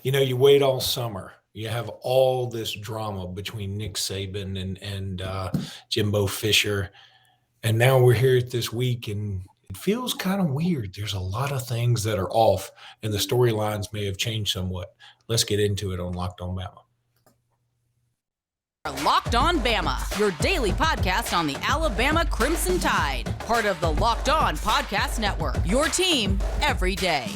You wait all summer. You have all this drama between Nick Saban and Jimbo Fisher, and now we're here at this week, and it feels kind of weird. There's a lot of things that are off, and the storylines may have changed somewhat. Let's get into it on Locked On Bama. Locked On Bama, your daily podcast on the Alabama Crimson Tide. Part of the Locked On Podcast Network, your team every day.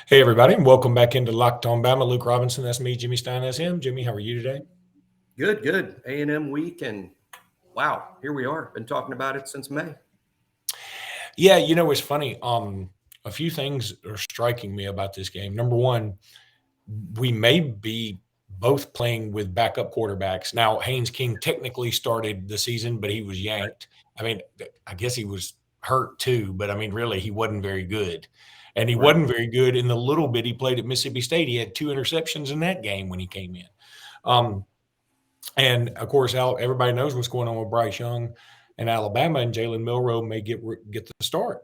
Hey, everybody. Welcome back into Locked On Bama. Luke Robinson, that's me. Jimmy Stein, that's him. Jimmy, how are you today? Good. A&M week, and wow, here we are. Been talking about it since May. Yeah, it's funny. A few things are striking me about this game. Number one, we may be both playing with backup quarterbacks. Now, Haynes King technically started the season, but he was yanked. I mean, I guess he was hurt too, but I mean, really, he wasn't very good. And he wasn't very good in the little bit he played at Mississippi State. He had 2 interceptions in that game when he came in. And, of course, everybody knows what's going on with Bryce Young and Alabama, and Jalen Milroe may get the start.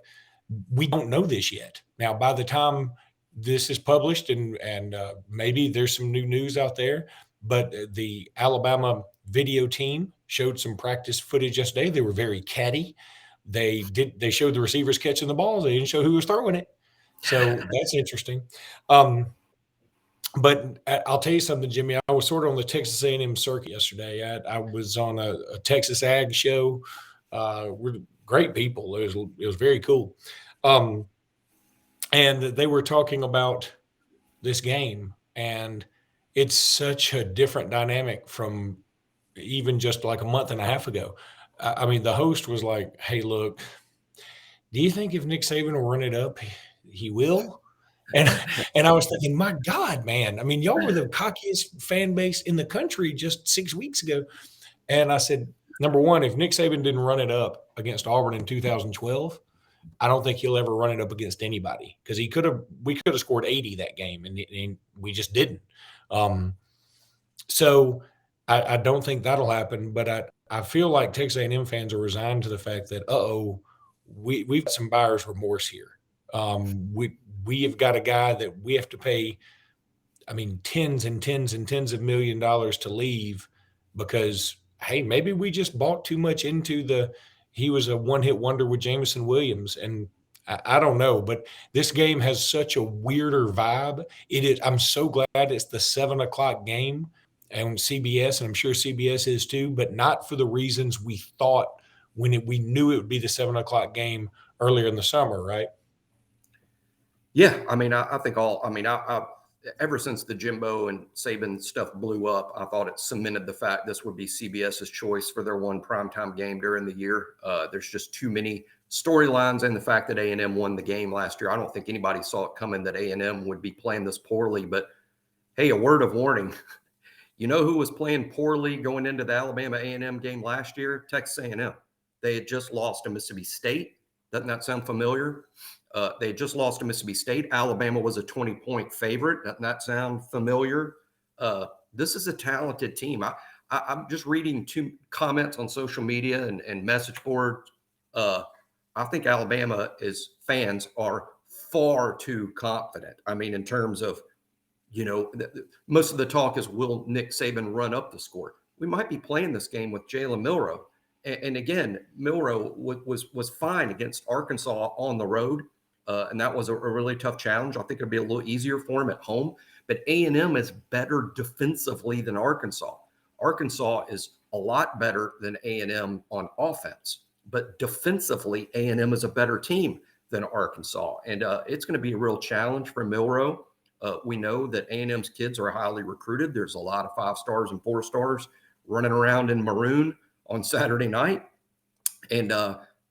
We don't know this yet. Now, by the time this is published, and maybe there's some new news out there, but the Alabama video team showed some practice footage yesterday. They were very catty. They showed the receivers catching the ball. They didn't show who was throwing it. So that's interesting. But I'll tell you something, Jimmy. I was sort of on the Texas A&M circuit yesterday. I was on a Texas Ag show. We're great people. It was very cool. And they were talking about this game, and it's such a different dynamic from even just like a month and a half ago. I mean, the host was like, "Hey, look, do you think if Nick Saban will run it up, he will?" And I was thinking, my God, man. I mean, y'all were the cockiest fan base in the country just 6 weeks ago. And I said, number one, if Nick Saban didn't run it up against Auburn in 2012, I don't think he'll ever run it up against anybody, because we could have scored 80 that game, and we just didn't. So I don't think that'll happen. But I feel like Texas A&M fans are resigned to the fact that, we've got some buyer's remorse here. We have got a guy that we have to pay, I mean, tens and tens and tens of $1 million to leave because, hey, maybe we just bought too much into he was a one-hit wonder with Jameson Williams. And I don't know, but this game has such a weirder vibe. I'm so glad it's the 7:00 game on CBS, and I'm sure CBS is too, but not for the reasons we thought when we knew it would be the 7:00 game earlier in the summer, right? Yeah, I mean, I think ever since the Jimbo and Saban stuff blew up, I thought it cemented the fact this would be CBS's choice for their one primetime game during the year. There's just too many storylines, and the fact that A&M won the game last year. I don't think anybody saw it coming that A&M would be playing this poorly. But, hey, a word of warning. You know who was playing poorly going into the Alabama A&M game last year? Texas A&M. They had just lost to Mississippi State. Doesn't that sound familiar? They just lost to Mississippi State. Alabama was a 20-point favorite. Doesn't that sound familiar? This is a talented team. I'm just reading 2 comments on social media and message boards. I think Alabama fans are far too confident. I mean, in terms of, most of the talk is, will Nick Saban run up the score? We might be playing this game with Jalen Milroe. And again, Milroe was fine against Arkansas on the road. And that was a really tough challenge. I think it'll be a little easier for him at home. But A&M is better defensively than Arkansas. Arkansas is a lot better than A&M on offense. But defensively, A&M is a better team than Arkansas. And it's going to be a real challenge for Milroe. We know that A&M's kids are highly recruited. There's a lot of 5 stars and 4 stars running around in maroon on Saturday night. And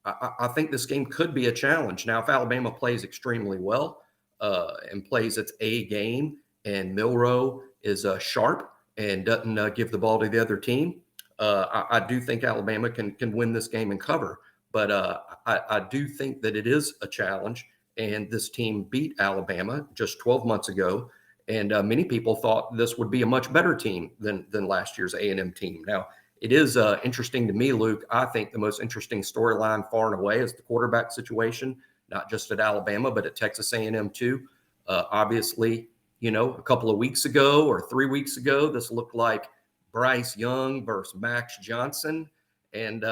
I think this game could be a challenge. Now, if Alabama plays extremely well and plays its A game, and Milroe is sharp and doesn't give the ball to the other team, I do think Alabama can win this game and cover. But I do think that it is a challenge. And this team beat Alabama just 12 months ago. And many people thought this would be a much better team than last year's A&M team. Now, it is interesting to me, Luke. I think the most interesting storyline far and away is the quarterback situation, not just at Alabama, but at Texas A&M too. Obviously, a couple of weeks ago or 3 weeks ago, this looked like Bryce Young versus Max Johnson. And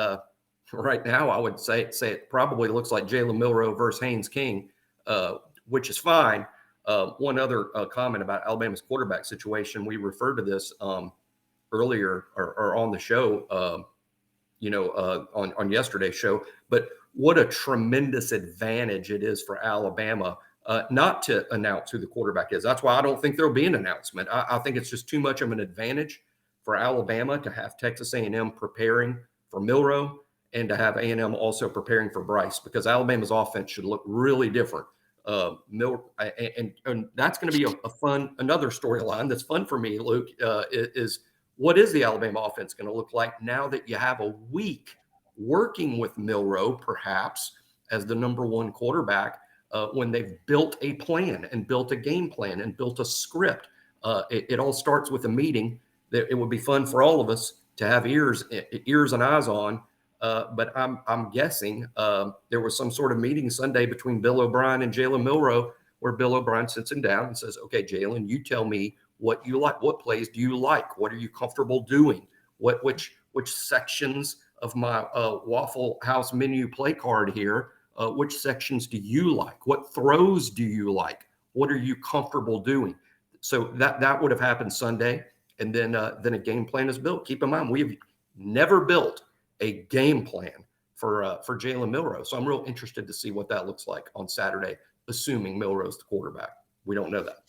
right now, I would say it probably looks like Jalen Milroe versus Haynes King, which is fine. One other comment about Alabama's quarterback situation. We referred to this earlier or on the show, on yesterday's show. But what a tremendous advantage it is for Alabama not to announce who the quarterback is. That's why I don't think there'll be an announcement. I think it's just too much of an advantage for Alabama to have Texas A&M preparing for Milroe and to have A&M also preparing for Bryce, because Alabama's offense should look really different. And that's going to be another storyline that's fun for me, Luke, is what is the Alabama offense going to look like now that you have a week working with Milroe, perhaps as the number one quarterback, when they've built a plan and built a game plan and built a script. It all starts with a meeting that it would be fun for all of us to have ears and eyes on. But I'm guessing there was some sort of meeting Sunday between Bill O'Brien and Jalen Milroe, where Bill O'Brien sits him down and says, "Okay, Jalen, you tell me what you like. What plays do you like? What are you comfortable doing? Which sections of my Waffle House menu play card here? Which sections do you like? What throws do you like? What are you comfortable doing?" So that would have happened Sunday, and then a game plan is built. Keep in mind, we've never built a game plan for Jalen Milroe. So I'm real interested to see what that looks like on Saturday, assuming Milroe's the quarterback. We don't know that.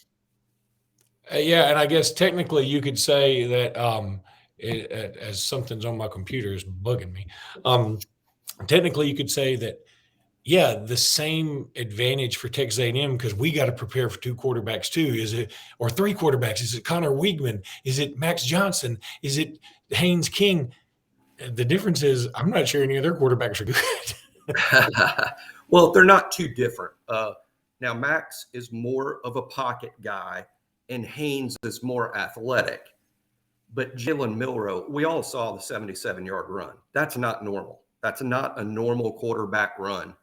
Yeah, and I guess technically you could say that as something's on my computer is bugging me. Technically, you could say that, yeah, the same advantage for Texas A&M, because we got to prepare for two quarterbacks too. Or three quarterbacks? Is it Connor Weigman? Is it Max Johnson? Is it Haynes King? The difference is I'm not sure any of their quarterbacks are good. Well, they're not too different. Now, Max is more of a pocket guy, and Haynes is more athletic. But Jalen Milroe, we all saw the 77-yard run. That's not normal. That's not a normal quarterback run.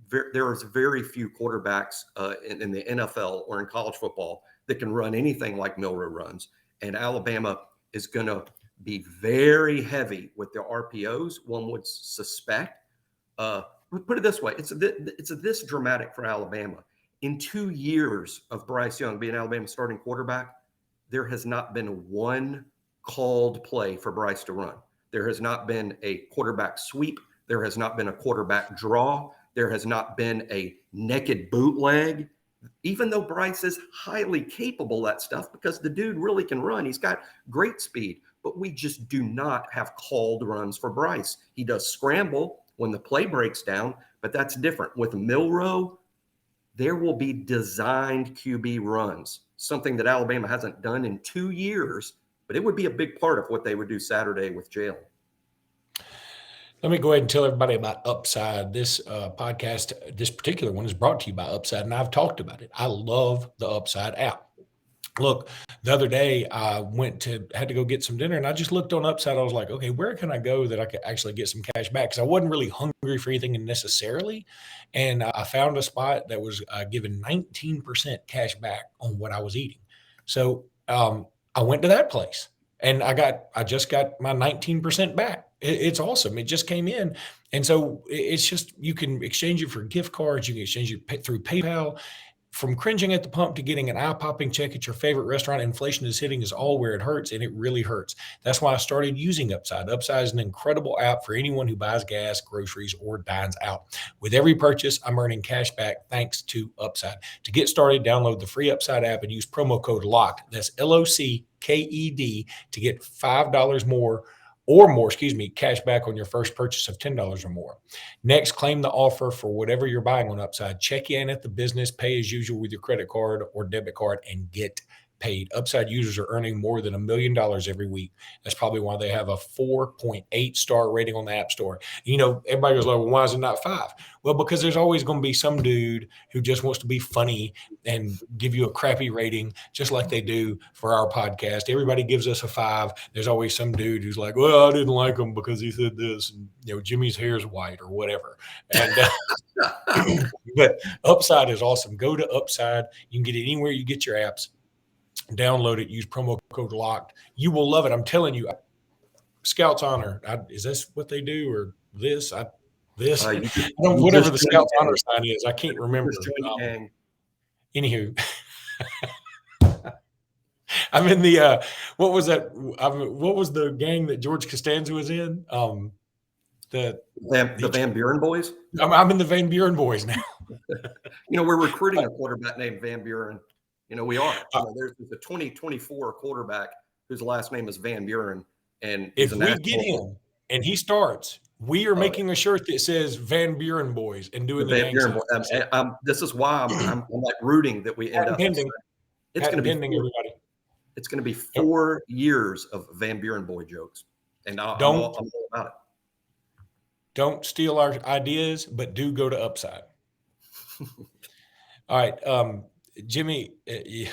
There is very few quarterbacks in the NFL or in college football that can run anything like Milroe runs. And Alabama is going to be very heavy with their RPOs, one would suspect. Put it this way, it's this dramatic for Alabama. In 2 years of Bryce Young being Alabama's starting quarterback, there has not been one called play for Bryce to run. There has not been a quarterback sweep. There has not been a quarterback draw. There has not been a naked bootleg, even though Bryce is highly capable of that stuff, because the dude really can run. He's got great speed. But we just do not have called runs for Bryce. He does scramble when the play breaks down, but that's different. With Milroe, there will be designed QB runs, something that Alabama hasn't done in 2 years, but it would be a big part of what they would do Saturday with Jalen. Let me go ahead and tell everybody about Upside. This podcast, this particular one, is brought to you by Upside, and I've talked about it. I love the Upside app. Look, the other day I had to go get some dinner, and I just looked on Upside. I was like, okay, where can I go that I could actually get some cash back? Because I wasn't really hungry for anything necessarily. And I found a spot that was giving 19% cash back on what I was eating. So I went to that place, and I just got my 19% back. It's awesome. It just came in. And so it's just, you can exchange it for gift cards. You can exchange it through PayPal. From cringing at the pump to getting an eye-popping check at your favorite restaurant, inflation is hitting is all where it hurts, and it really hurts. That's why I started using Upside. Upside is an incredible app for anyone who buys gas, groceries, or dines out. With every purchase, I'm earning cash back thanks to Upside. To get started, download the free Upside app and use promo code LOCKED. That's LOCKED to get $5 more cash back on your first purchase of $10 or more. Next, claim the offer for whatever you're buying on Upside. Check in at the business, pay as usual with your credit card or debit card, and get paid. Upside users are earning more than $1 million every week. That's probably why they have a 4.8 star rating on the App Store. Everybody goes, well, why is it not 5? Well, because there's always going to be some dude who just wants to be funny and give you a crappy rating, just like they do for our podcast. Everybody gives us a 5. There's always some dude who's like, well, I didn't like him because he said this, and Jimmy's hair's white or whatever. And but Upside is awesome. Go to Upside. You can get it anywhere you get your apps. Download it. Use promo code LOCKED. You will love it. I'm telling you. Scouts Honor. Is this what they do or this? Whatever the Scouts Honor sign is, I can't remember. Anywho, I'm in the what was that? What was the gang that George Costanza was in? The Van Buren boys. I'm in the Van Buren boys now. We're recruiting a quarterback named Van Buren. We are. There's a 2024 quarterback whose last name is Van Buren, and if we get him and he starts, we are making a shirt that says Van Buren boys and doing the Van Buren boys. This is why I'm like rooting that we end up. It's going to be everybody. It's going to be 4 years of Van Buren boy jokes, and I'm all about it. Don't steal our ideas, but do go to Upside. All right, Jimmy, I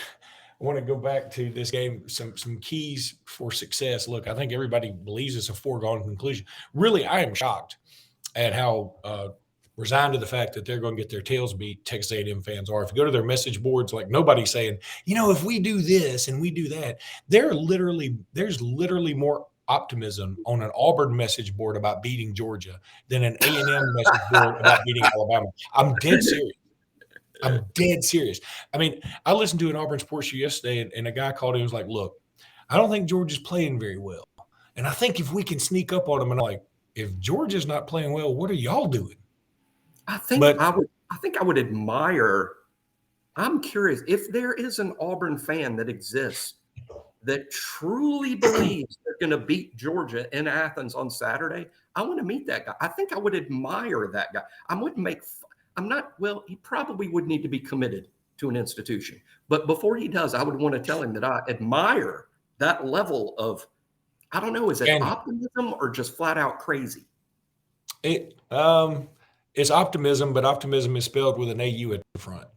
want to go back to this game, some keys for success. Look, I think everybody believes it's a foregone conclusion. Really, I am shocked at how resigned to the fact that they're going to get their tails beat Texas A&M fans are. If you go to their message boards, like nobody's saying, if we do this and we do that, there's literally more optimism on an Auburn message board about beating Georgia than an A&M message board about beating Alabama. I'm dead serious. I mean, I listened to an Auburn Sports Show yesterday, and a guy called in and was like, look, I don't think Georgia's playing very well. And I think if we can sneak up on them, and I'm like, if Georgia's not playing well, what are y'all doing? I think I would admire. I'm curious if there is an Auburn fan that exists that truly believes they're going to beat Georgia in Athens on Saturday. I want to meet that guy. I think I would admire that guy. He probably would need to be committed to an institution. But before he does, I would want to tell him that I admire that level of, I don't know, is it optimism or just flat out crazy? It's optimism, but optimism is spelled with an AU at the front.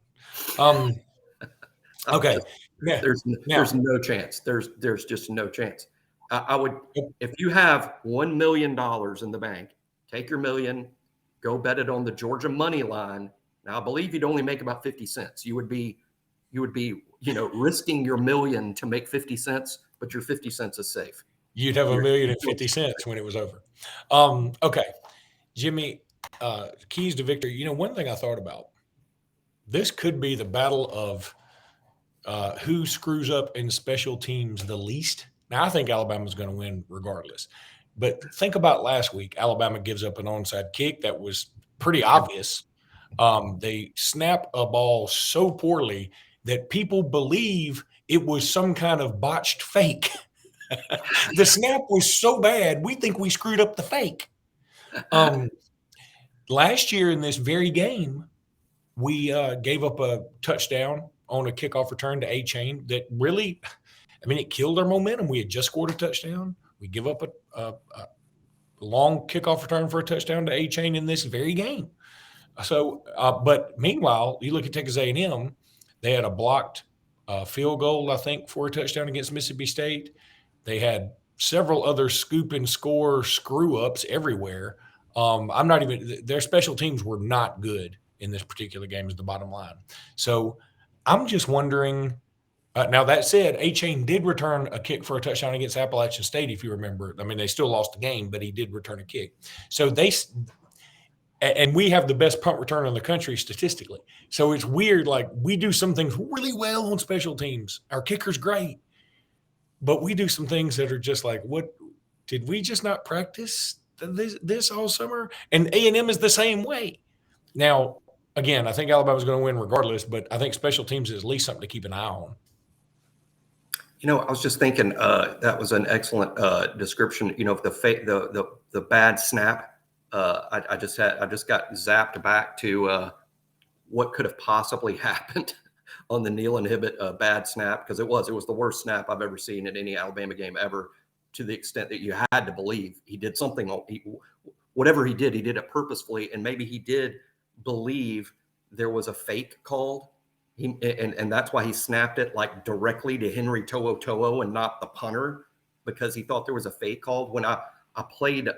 Okay. There's no chance. There's just no chance. I would, if you have $1 million in the bank, take your $1 million, go bet it on the Georgia money line. Now, I believe you'd only make about 50 cents. You would be, risking your $1 million to make 50 cents, but your 50 cents is safe. You'd have $1,050,000 when it was over. Okay. Jimmy, keys to victory. One thing I thought about, this could be the battle of who screws up in special teams the least. Now, I think Alabama's going to win regardless. But think about last week. Alabama gives up an onside kick that was pretty obvious. They snap a ball so poorly that people believe it was some kind of botched fake. The snap was so bad, we think we screwed up the fake. Last year in this very game, we gave up a touchdown on a kickoff return to A-Chain that really, it killed our momentum. We had just scored a touchdown. We give up a long kickoff return for a touchdown to A-Chain in this very game. So, but meanwhile, you look at Texas A&M, they had a blocked field goal, I think, for a touchdown against Mississippi State. They had several other scoop and score screw-ups everywhere. Their special teams were not good in this particular game is the bottom line. So I'm just wondering, now that said, A-Chain did return a kick for a touchdown against Appalachian State, if you remember. They still lost the game, but he did return a kick. So and we have the best punt return in the country statistically. So it's weird, like we do some things really well on special teams. Our kicker's great, but we do some things that are just like, what, did we just not practice this all summer? And A&M is the same way. Now, again, I think Alabama's going to win regardless, but I think special teams is at least something to keep an eye on. I was just thinking that was an excellent description. Of the bad snap. I just got zapped back to what could have possibly happened on the Neal and Hibbett bad snap, because it was the worst snap I've ever seen in any Alabama game ever, to the extent that you had to believe he did something. Whatever he did it purposefully, and maybe he did believe there was a fake called. And that's why he snapped it like directly to Henry To'o and not the punter, because he thought there was a fake called. When I played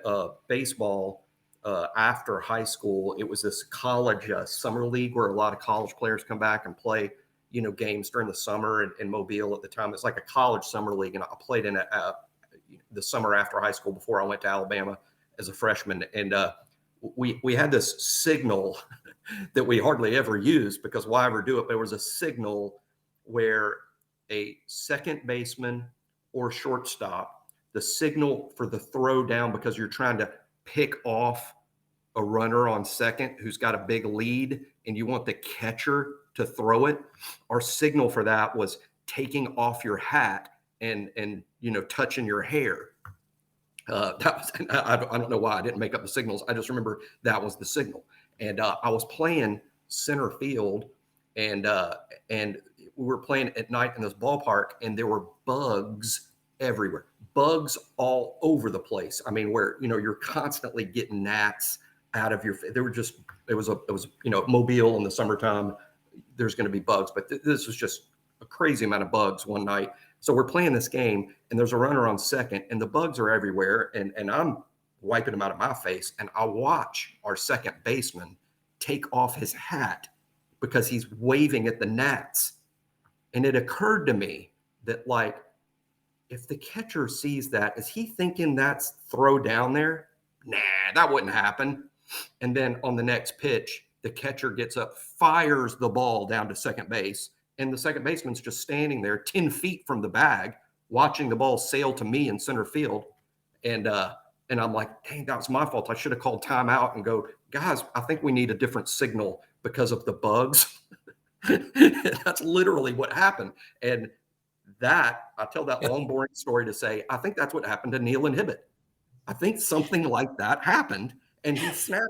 baseball after high school, it was this college summer league where a lot of college players come back and play, games during the summer in Mobile at the time. It's like a college summer league, and I played in the summer after high school before I went to Alabama as a freshman. And we had this signal that we hardly ever used, because why ever do it? But there was a signal where a second baseman or shortstop, the signal for the throw down, because you're trying to pick off a runner on second who's got a big lead and you want the catcher to throw it. Our signal for that was taking off your hat and touching your hair. That was, I don't know why I didn't make up the signals. I just remember that was the signal. And I was playing center field, and we were playing at night in this ballpark, and there were bugs everywhere, bugs all over the place. I mean, where, you're constantly getting gnats out of your face. It was Mobile in the summertime. There's going to be bugs, but this was just a crazy amount of bugs one night. So we're playing this game, and there's a runner on second, and the bugs are everywhere. And I'm wiping them out of my face. And I watch our second baseman take off his hat because he's waving at the gnats. And it occurred to me that, like, if the catcher sees that, is he thinking that's throw down there? Nah, that wouldn't happen. And then on the next pitch, the catcher gets up, fires the ball down to second base, and the second baseman's just standing there 10 feet from the bag, watching the ball sail to me in center field. And I'm like, dang, that was my fault. I should have called timeout and go, guys, I think we need a different signal because of the bugs. That's literally what happened. And I tell that long, boring story to say, I think that's what happened to Neal and Hibbett. I think something like that happened, and he snapped.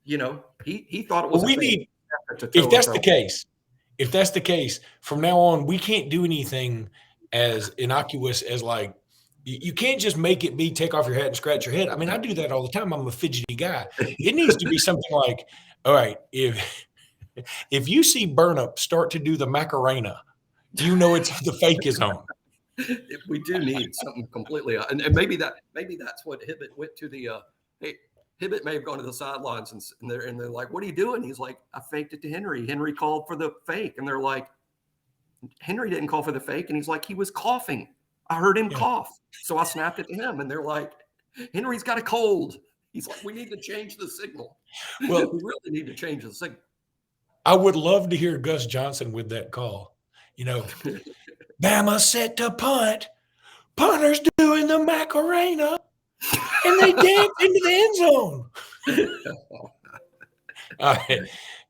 He thought it was. Well, if that's the case, from now on, we can't do anything as innocuous as, like, you can't just make it be take off your hat and scratch your head. I mean, I do that all the time. I'm a fidgety guy. It needs to be something like, all right, if you see Burnup start to do the Macarena, you know it's the fake is on. We do need something completely, and maybe that's what Hibbett went to the. Hey, Hibbett may have gone to the sidelines, and they're like, "What are you doing?" He's like, "I faked it to Henry. Henry called for the fake," and they're like, "Henry didn't call for the fake," and he's like, "He was coughing. I heard him cough, so I snapped it to him." And they're like, "Henry's got a cold." He's like, "We need to change the signal." Well, we really need to change the signal. I would love to hear Gus Johnson with that call. Bama set to punt. Punter's doing the Macarena, and they dance into the end zone. All right.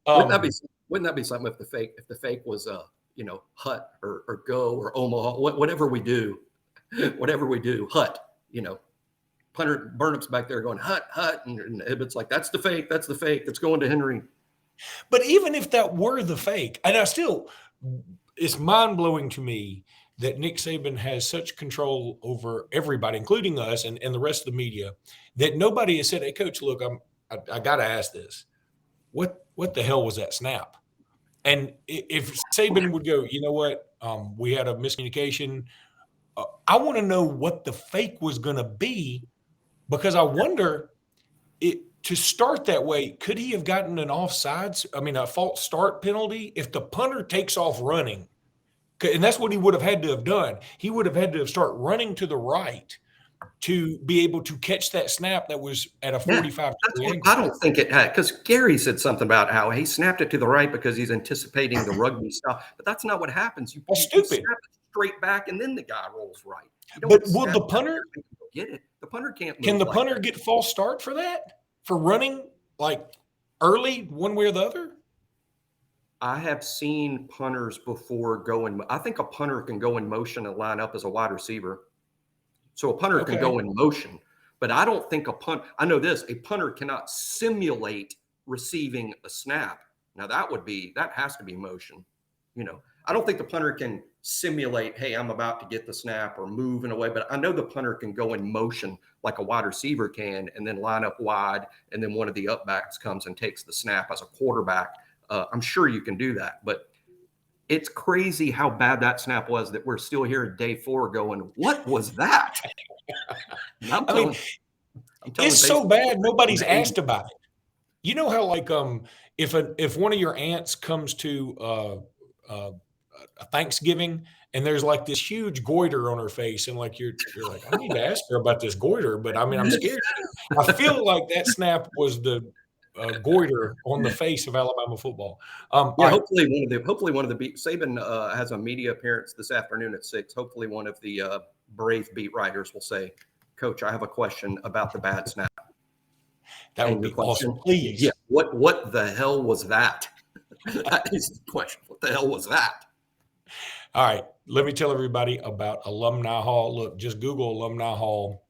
Wouldn't that be something if the fake was Hut or Go or Omaha, whatever we do, Hut, punter Burnup's back there going Hut, and Hibbett's like, that's the fake that's going to Henry. But even if that were the fake, and it's mind-blowing to me that Nick Saban has such control over everybody, including us and the rest of the media, that nobody has said, "Hey, Coach, look, I got to ask this. What the hell was that snap?" And if Saban would go, you know what, we had a miscommunication. I want to know what the fake was going to be, because I wonder, to start that way, could he have gotten a false start penalty if the punter takes off running? And that's what he would have had to have done. He would have had to have start running to the right to be able to catch that snap that was at a 45 degree angle. I don't think it had, because Gary said something about how he snapped it to the right because he's anticipating the rugby stuff. But that's not what happens. You stupid. Snap it straight back, and then the guy rolls right. But will the punter get it? The punter can't move. Can the punter get false start for that? For running like early one way or the other? I have seen punters before I think a punter can go in motion and line up as a wide receiver. So a punter can go in motion, but I don't think I know this, a punter cannot simulate receiving a snap. Now that has to be motion, I don't think the punter can simulate, hey, I'm about to get the snap or move in a way, but I know the punter can go in motion like a wide receiver can and then line up wide, and then one of the up backs comes and takes the snap as a quarterback. I'm sure you can do that, but it's crazy how bad that snap was that we're still here at day 4 going, what was that? It's so bad nobody's asked about it. You know how like if one of your aunts comes to a Thanksgiving and there's like this huge goiter on her face, and like you're like, I need to ask her about this goiter, but I mean I'm scared. I feel like that snap was the goiter on the face of Alabama football. Yeah, hopefully one of the Saban has a media appearance this afternoon at 6. Hopefully one of the Brave beat writers will say, Coach, I have a question about the bad snap. That would be awesome. Please. Yeah. What the hell was that? That is the question. What the hell was that? All right. Let me tell everybody about Alumni Hall. Look, just Google Alumni Hall,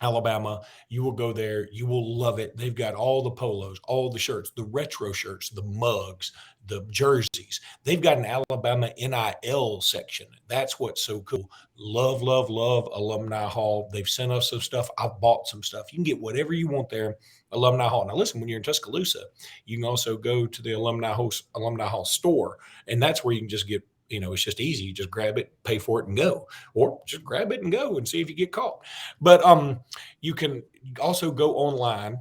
Alabama. You will go there. You will love it. They've got all the polos, all the shirts, the retro shirts, the mugs, the jerseys. They've got an Alabama NIL section. That's what's so cool. Love, love, love Alumni Hall. They've sent us some stuff. I've bought some stuff. You can get whatever you want there, Alumni Hall. Now, listen, when you're in Tuscaloosa, you can also go to the Alumni Hall store, and that's where you can just get, it's just easy. You just grab it, pay for it, and go, or just grab it and go and see if you get caught. But you can also go online.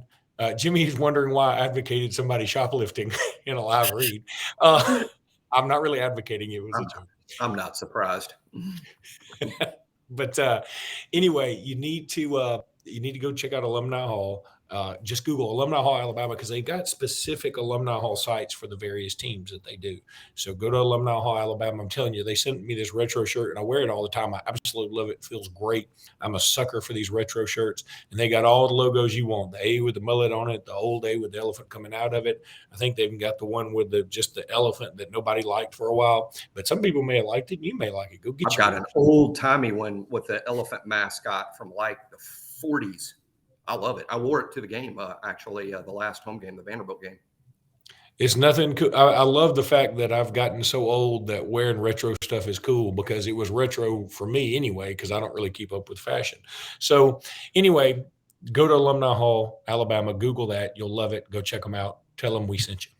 Jimmy is wondering why I advocated somebody shoplifting in a live read. I'm not really advocating it. It was a joke. I'm not surprised. But anyway, you need to go check out Alumni Hall. Just Google Alumni Hall, Alabama, because they've got specific Alumni Hall sites for the various teams that they do. So go to Alumni Hall, Alabama. I'm telling you, they sent me this retro shirt, and I wear it all the time. I absolutely love it. It feels great. I'm a sucker for these retro shirts, and they got all the logos you want. The A with the mullet on it, the old A with the elephant coming out of it. I think they even got the one with just the elephant that nobody liked for a while, but some people may have liked it. And you may like it. Go get I've got an old-timey one with the elephant mascot from like the 40s. I love it. I wore it to the game, actually, the last home game, the Vanderbilt game. It's nothing cool. I love the fact that I've gotten so old that wearing retro stuff is cool, because it was retro for me anyway, because I don't really keep up with fashion. So anyway, go to Alumni Hall, Alabama. Google that. You'll love it. Go check them out. Tell them we sent you.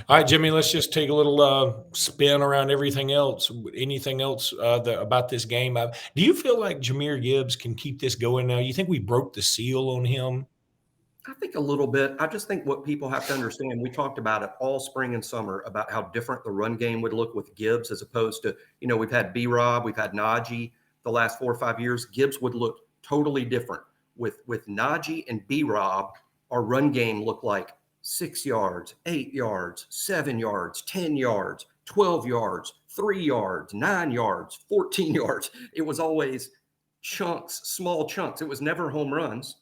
All right, Jimmy, let's just take a little spin around everything else. Anything else about this game? Do you feel like Jahmyr Gibbs can keep this going now? You think we broke the seal on him? I think a little bit. I just think what people have to understand, we talked about it all spring and summer about how different the run game would look with Gibbs as opposed to, we've had B-Rob, we've had Najee the last 4 or 5 years. Gibbs would look totally different. With Najee and B-Rob, our run game looked like 6 yards, 8 yards, 7 yards, 10 yards, 12 yards, 3 yards, 9 yards, 14 yards. It was always chunks, small chunks. It was never home runs,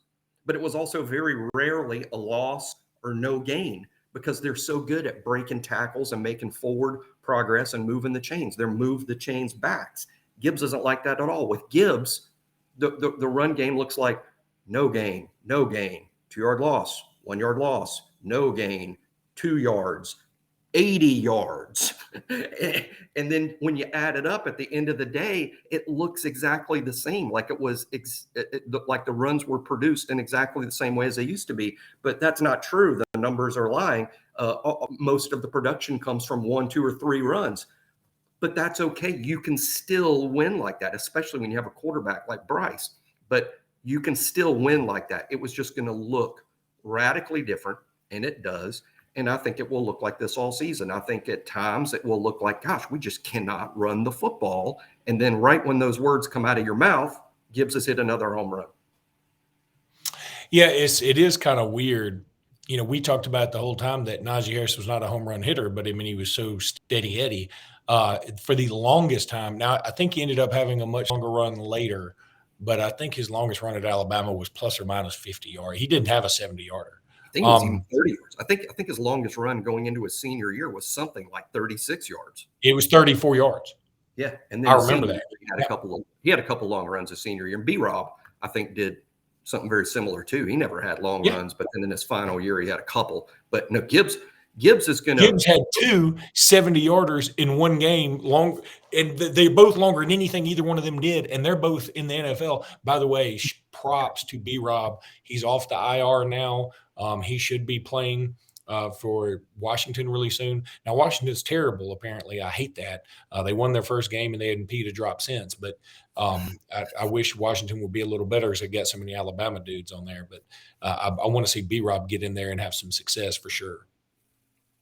but it was also very rarely a loss or no gain, because they're so good at breaking tackles and making forward progress and moving the chains. They're move the chains backs. Gibbs isn't like that at all. With Gibbs, the run game looks like no gain, 2-yard loss, 1-yard loss, no gain, 2 yards, 80 yards. And then when you add it up at the end of the day, it looks exactly the same. Like it was like the runs were produced in exactly the same way as they used to be. But that's not true. The numbers are lying. Most of the production comes from 1, 2, or 3 runs. But that's okay. You can still win like that, especially when you have a quarterback like Bryce. But you can still win like that. It was just going to look radically different. And it does. And I think it will look like this all season. I think at times it will look like, gosh, we just cannot run the football. And then right when those words come out of your mouth, Gibbs has hit another home run. Yeah, it is kind of weird. We talked about the whole time that Najee Harris was not a home run hitter, but I mean, he was so steady Eddie for the longest time. Now, I think he ended up having a much longer run later, but I think his longest run at Alabama was plus or minus 50 yards. He didn't have a 70-yarder. I think it was even 30 yards. I think his longest run going into his senior year was something like 36 yards. It was 34 yards. Yeah, and then I remember that. He had a couple long runs his senior year. And B-Rob, I think, did something very similar too. He never had long runs, but then in his final year he had a couple. But no, Gibbs Gibbs is going to. Gibbs had 2 70-yarders in one game, and they're both longer than anything either one of them did, and they're both in the NFL. By the way, props to B-Rob. He's off the IR now. He should be playing for Washington really soon. Now, Washington's terrible, apparently. I hate that. They won their first game, and they hadn't peed a drop since. But I wish Washington would be a little better as they got so many Alabama dudes on there. But I want to see B-Rob get in there and have some success for sure.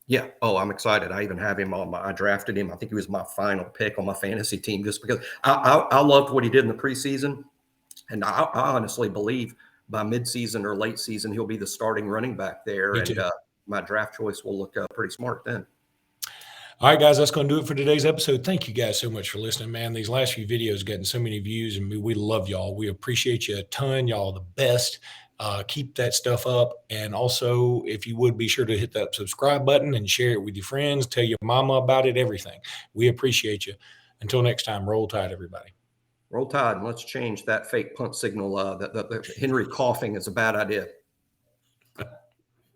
Yeah. Oh, I'm excited. I even have him I drafted him. I think he was my final pick on my fantasy team just because I loved what he did in the preseason. And I honestly believe by midseason or late season, he'll be the starting running back there. And my draft choice will look pretty smart then. All right, guys, that's going to do it for today's episode. Thank you guys so much for listening, man. These last few videos getting so many views, and we love y'all. We appreciate you a ton. Y'all are the best. Keep that stuff up. And also, if you would, be sure to hit that subscribe button and share it with your friends. Tell your mama about it, everything. We appreciate you. Until next time, roll tide, everybody. Roll tide, and let's change that fake punt signal. That Henry coughing is a bad idea.